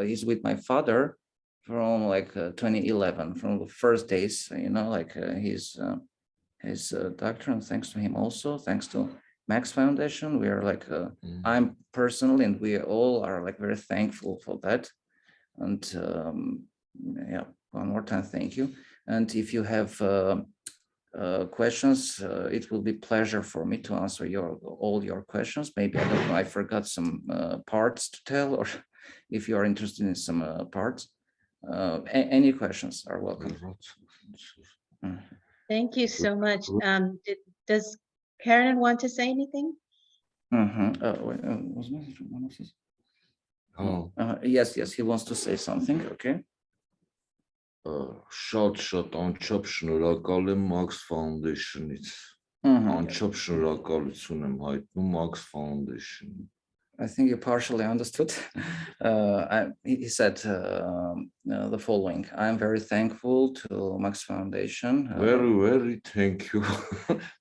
he's with my father from like 2011, from the first days, like his doctor, and thanks to him also, thanks to Max Foundation, we are like, I'm personally, and we all are like very thankful for that. And yeah, one more time, thank you. And if you have questions, it will be pleasure for me to answer all your questions. Maybe, I don't know, I forgot some parts to tell, or if you are interested in some parts, any questions are welcome. Thank you so much. Does Karen want to say anything? Yes, he wants to say something. Okay. Շատ անչափ շնորհակալ եմ Max Foundation-ից։ Անչափ շնորհակալություն եմ հայտնում Max Foundation-ին։ I think you partially understood. He said the following: I'm very thankful to Max Foundation. Very thank you,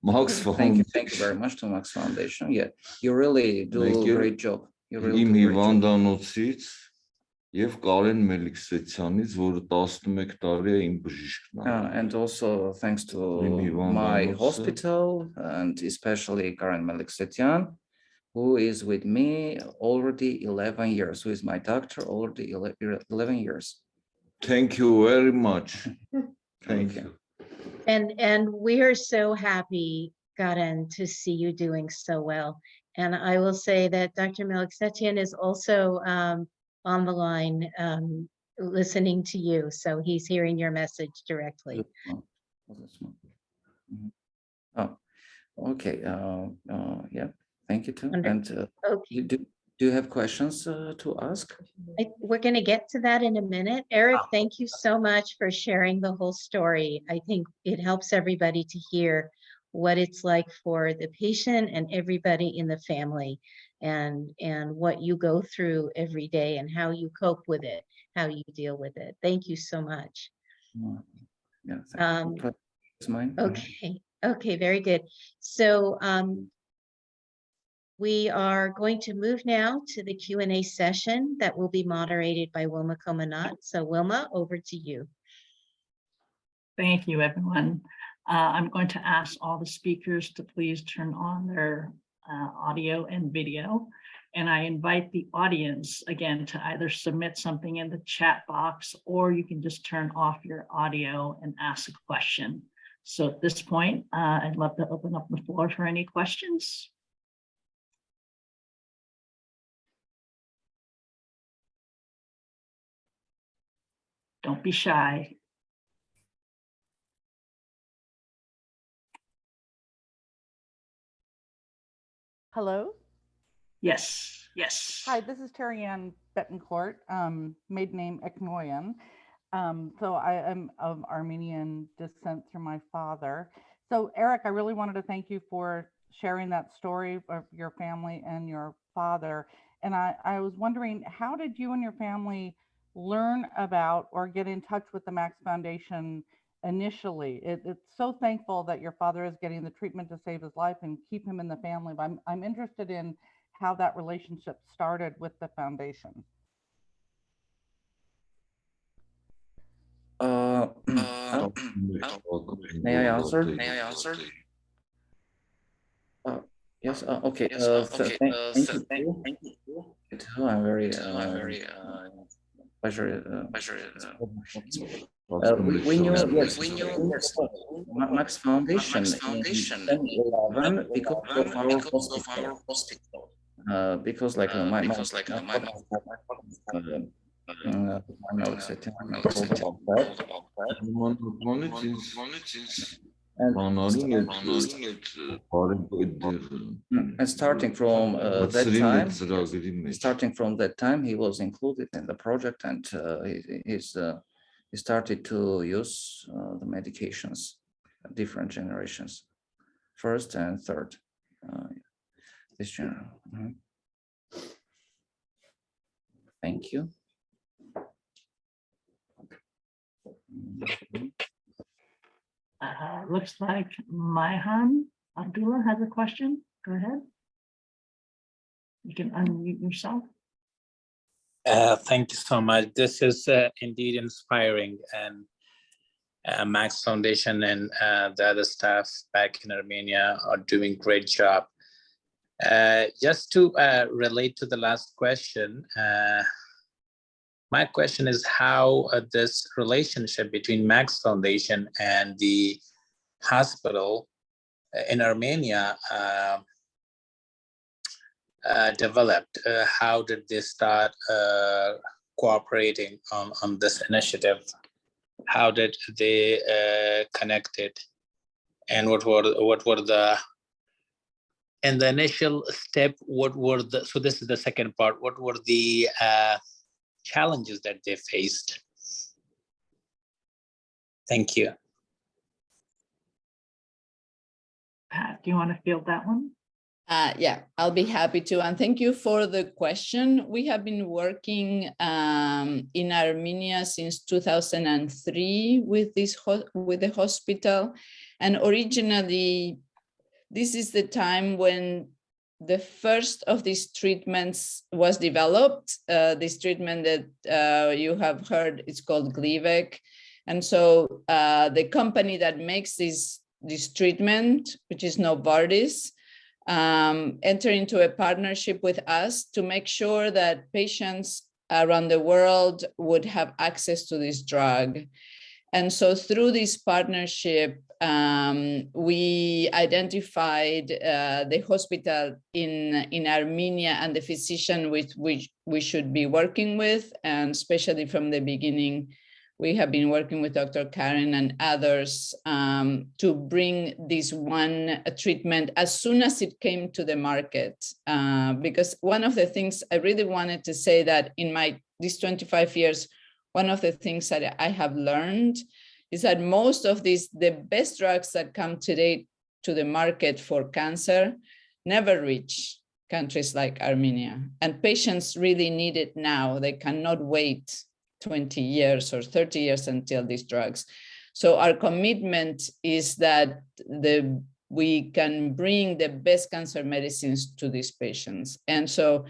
Max Foundation. Thank you very much to Max Foundation. Yeah, you really do a great job. You really Իմ do a great job. հիվանդանոցից եւ Կարեն Մելիքսեթյանից, որը 11 տարի է իմ բժիշկն է։ And also thanks to my hospital, and especially Karen Meliksetian, who is with me already 11 years, who is my doctor already 11 years. Thank you very much. Thank you. And we are so happy, Karen, to see you doing so well. And I will say that Dr. Meliksetian is also on the line listening to you. So he's hearing your message directly. Oh, okay. Yeah, thank you too. And Okay. do you have questions to ask? We're going to get to that in a minute. Eric, thank you so much for sharing the whole story. I think it helps everybody to hear what it's like for the patient and everybody in the family, and what you go through every day and how you cope with it, how you deal with it. Thank you so much. Yeah, thank you. It's mine. Okay, very good. So we are going to move now to the Q&A session that will be moderated by Wilma Comanot. So Wilma, over to you. Thank you, everyone. I'm going to ask all the speakers to please turn on their audio and video. And I invite the audience again to either submit something in the chat box, or you can just turn off your audio and ask a question. So at this point, I'd love to open up the floor for any questions. Don't be shy. Hello? Yes. Hi, this is Terry Ann Betancourt, maiden name Eknoyan. So I am of Armenian descent through my father. So Eric, I really wanted to thank you for sharing that story of your family and your father. And I was wondering, how did you and your family learn about or get in touch with the Max Foundation initially? It's so thankful that your father is getting the treatment to save his life and keep him in the family. But I'm interested in how that relationship started with the foundation. May I answer? Yes. Okay. Thank you. I'm very pleasure. We knew Max Foundation in 2011 because of our hospital. Because like my and starting from that time, he was included in the project, and he started to use the medications, different generations, first and third. This general. Thank you. Looks like Mayhan Abdullah has a question. Go ahead. You can unmute yourself. Thank you so much. This is indeed inspiring, and Max Foundation and the other staff back in Armenia are doing great job. Just to relate to the last question, my question is how this relationship between Max Foundation and the hospital in Armenia developed. How did they start cooperating on this initiative? How did they connect it? And what were the in the initial step? What were the, so this is the second part. What were the challenges that they faced? Thank you. Pat, do you want to field that one? Yeah, I'll be happy to. And thank you for the question. We have been working in Armenia since 2003 with the hospital. And originally, this is the time when the first of these treatments was developed. This treatment that you have heard, it's called Glivec. And so the company that makes this treatment, which is Novartis, enter into a partnership with us to make sure that patients around the world would have access to this drug. And so through this partnership, we identified the hospital in Armenia and the physician with which we should be working with. And especially from the beginning, we have been working with Dr. Karen and others to bring this one treatment as soon as it came to the market. Because one of the things I really wanted to say that in these 25 years, one of the things that I have learned is that most of the best drugs that come today to the market for cancer never reach countries like Armenia. And patients really need it now. They cannot wait 20 years or 30 years until these drugs. So our commitment is that we can bring the best cancer medicines to these patients. And so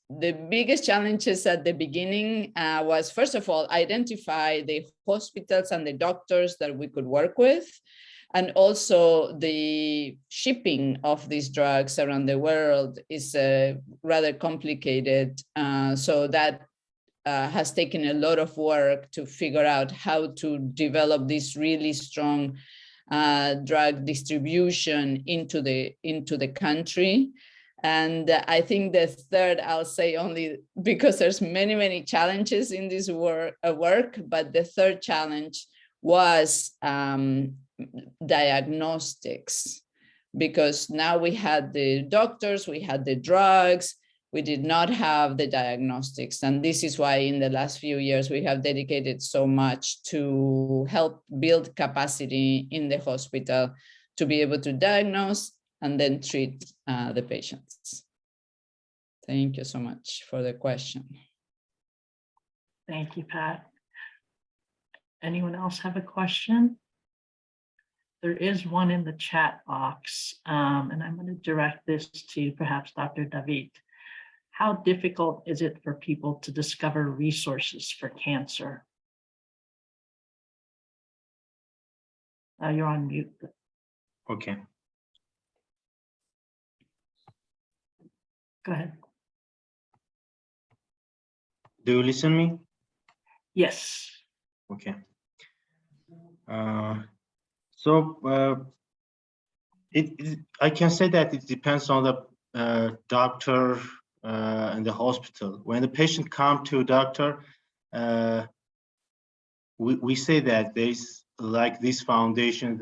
the biggest challenges at the beginning was, first of all, identify the hospitals and the doctors that we could work with, and also the shipping of these drugs around the world is rather complicated. So that has taken a lot of work to figure out how to develop this really strong drug distribution into the country. And I think the third, I'll say only because there's many challenges in this work, but the third challenge was diagnostics, because now we had the doctors, we had the drugs, we did not have the diagnostics. And this is why in the last few years, we have dedicated so much to help build capacity in the hospital to be able to diagnose and then treat the patients. Thank you so much for the question. Thank you, Pat. Anyone else have a question? There is one in the chat box, and I'm going to direct this to perhaps Dr. David. How difficult is it for people to discover resources for cancer? You're on mute. Okay. Go ahead. Do you listen to me? Yes. Okay. I can say that it depends on the doctor and the hospital. When the patient comes to a doctor, we say that there's like this foundation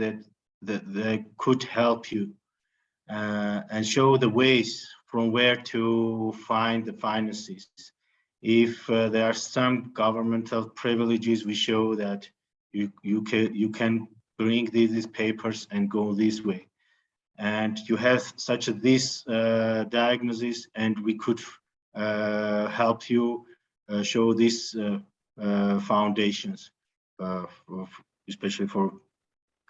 that could help you and show the ways from where to find the finances. If there are some governmental privileges, we show that you can bring these papers and go this way, and you have such this diagnosis, and we could help you show these foundations, especially for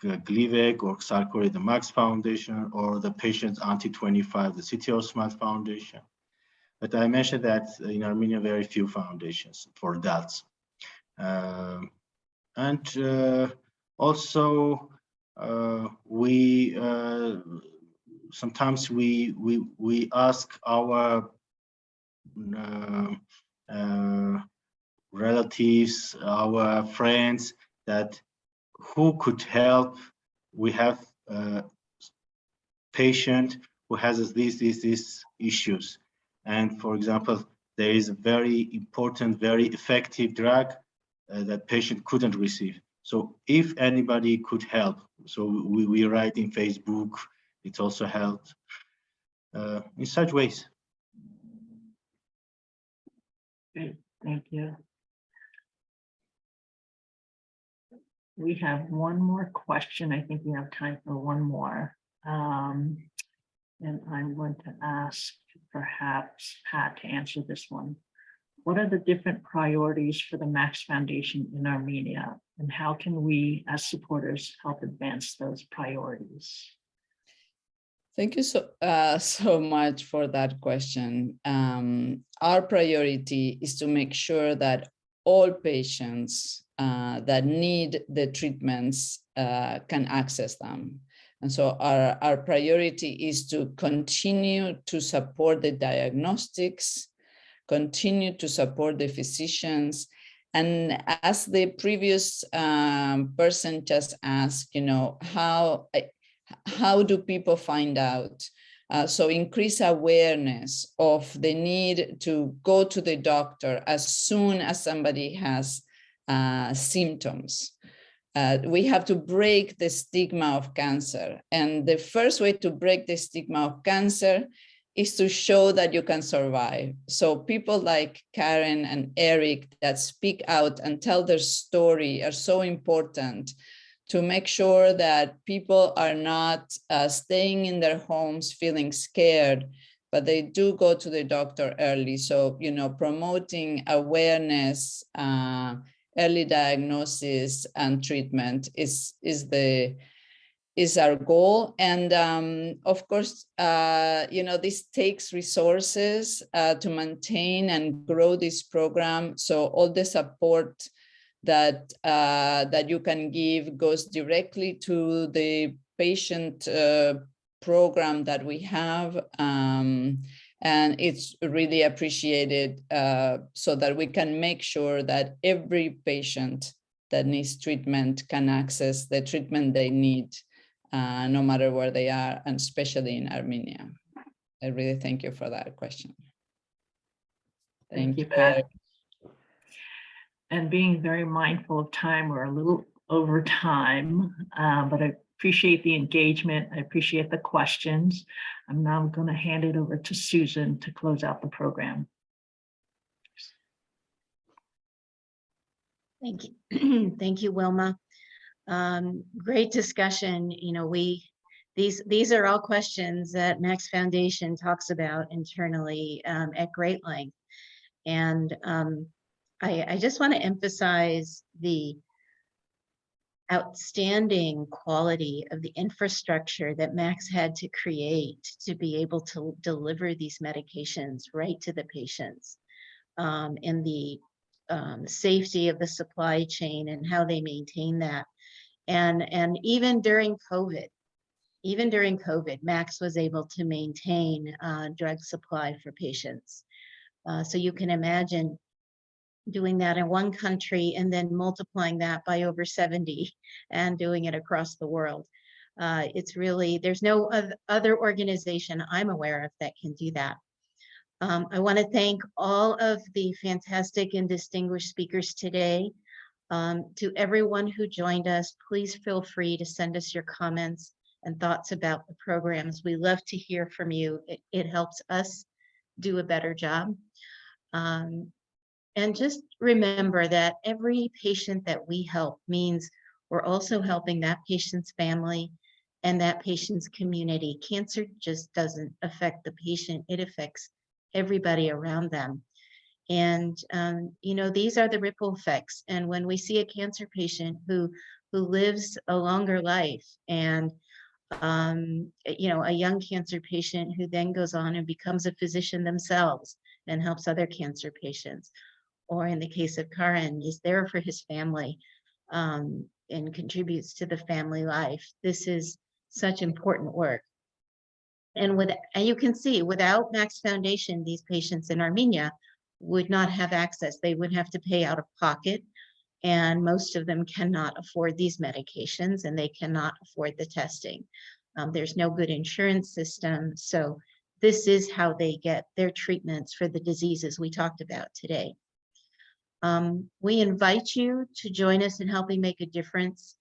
Glivec or Sarkori, the Max Foundation, or the Patients Anti-25, the City of Smart Foundation. But I mentioned that in Armenia, very few foundations for adults. Also, we sometimes we ask our relatives, our friends, that who could help. We have a patient who has these issues, and for example, there is a very important, very effective drug that patient couldn't receive. So if anybody could help, so we write in Facebook, it also helped in such ways. Great, thank you. We have one more question. I think we have time for one more. And I'm going to ask perhaps Pat to answer this one. What are the different priorities for the Max Foundation in Armenia, and how can we as supporters help advance those priorities? Thank you so much for that question. Our priority is to make sure that all patients that need the treatments can access them. And so our priority is to continue to support the diagnostics, continue to support the physicians. And as the previous person just asked, how do people find out? So increase awareness of the need to go to the doctor as soon as somebody has symptoms. We have to break the stigma of cancer. And the first way to break the stigma of cancer is to show that you can survive. So people like Karen and Eric that speak out and tell their story are so important to make sure that people are not staying in their homes feeling scared, but they do go to the doctor early. So, promoting awareness, early diagnosis and treatment is our goal. And of course, this takes resources to maintain and grow this program. So all the support that you can give goes directly to the patient program that we have. And it's really appreciated so that we can make sure that every patient that needs treatment can access the treatment they need, no matter where they are, and especially in Armenia. I really thank you for that question. Thank you, Pat. And being very mindful of time, we're a little over time, but I appreciate the engagement. I appreciate the questions. I'm now going to hand it over to Susan to close out the program. Thank you. Thank you, Wilma. Great discussion. These are all questions that Max Foundation talks about internally at great length. And I just want to emphasize the outstanding quality of the infrastructure that Max had to create to be able to deliver these medications right to the patients, and the safety of the supply chain and how they maintain that. And even during COVID, Max was able to maintain drug supply for patients. So you can imagine doing that in one country and then multiplying that by over 70 and doing it across the world. It's really, there's no other organization I'm aware of that can do that. I want to thank all of the fantastic and distinguished speakers today. To everyone who joined us, please feel free to send us your comments and thoughts about the programs. We love to hear from you. It helps us do a better job. And just remember that every patient that we help means we're also helping that patient's family and that patient's community. Cancer just doesn't affect the patient, it affects everybody around them. And these are the ripple effects. And when we see a cancer patient who lives a longer life, and a young cancer patient who then goes on and becomes a physician themselves, and helps other cancer patients. Or in the case of Karan, he's there for his family and contributes to the family life. This is such important work. And you can see, without Max Foundation, these patients in Armenia would not have access. They would have to pay out of pocket, and most of them cannot afford these medications, and they cannot afford the testing. There's no good insurance system, so this is how they get their treatments for the diseases we talked about today. We invite you to join us in helping make a difference.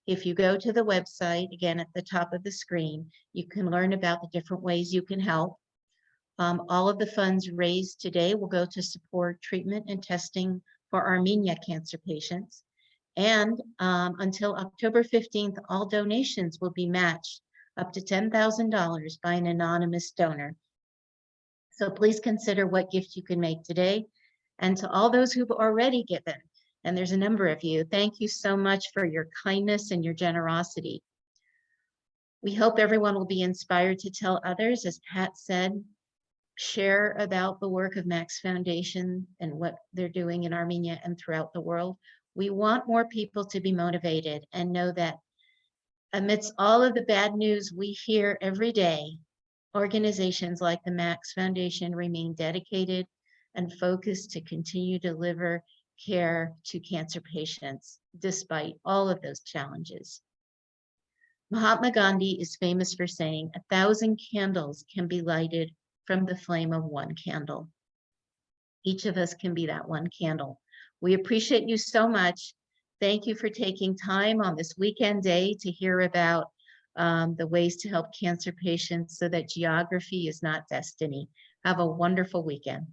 If you go to the website, again, at the top of the screen, you can learn about the different ways you can help. All of the funds raised today will go to support treatment and testing for Armenia cancer patients. And until October 15th, all donations will be matched up to $10,000 by an anonymous donor. So please consider what gift you can make today. And to all those who've already given, and there's a number of you, thank you so much for your kindness and your generosity. We hope everyone will be inspired to tell others, as Pat said, share about the work of Max Foundation and what they're doing in Armenia and throughout the world. We want more people to be motivated and know that amidst all of the bad news we hear every day, organizations like the Max Foundation remain dedicated and focused to continue to deliver care to cancer patients, despite all of those challenges. Mahatma Gandhi is famous for saying, 1,000 candles can be lighted from the flame of one candle. Each of us can be that one candle. We appreciate you so much. Thank you for taking time on this weekend day to hear about the ways to help cancer patients so that geography is not destiny. Have a wonderful weekend.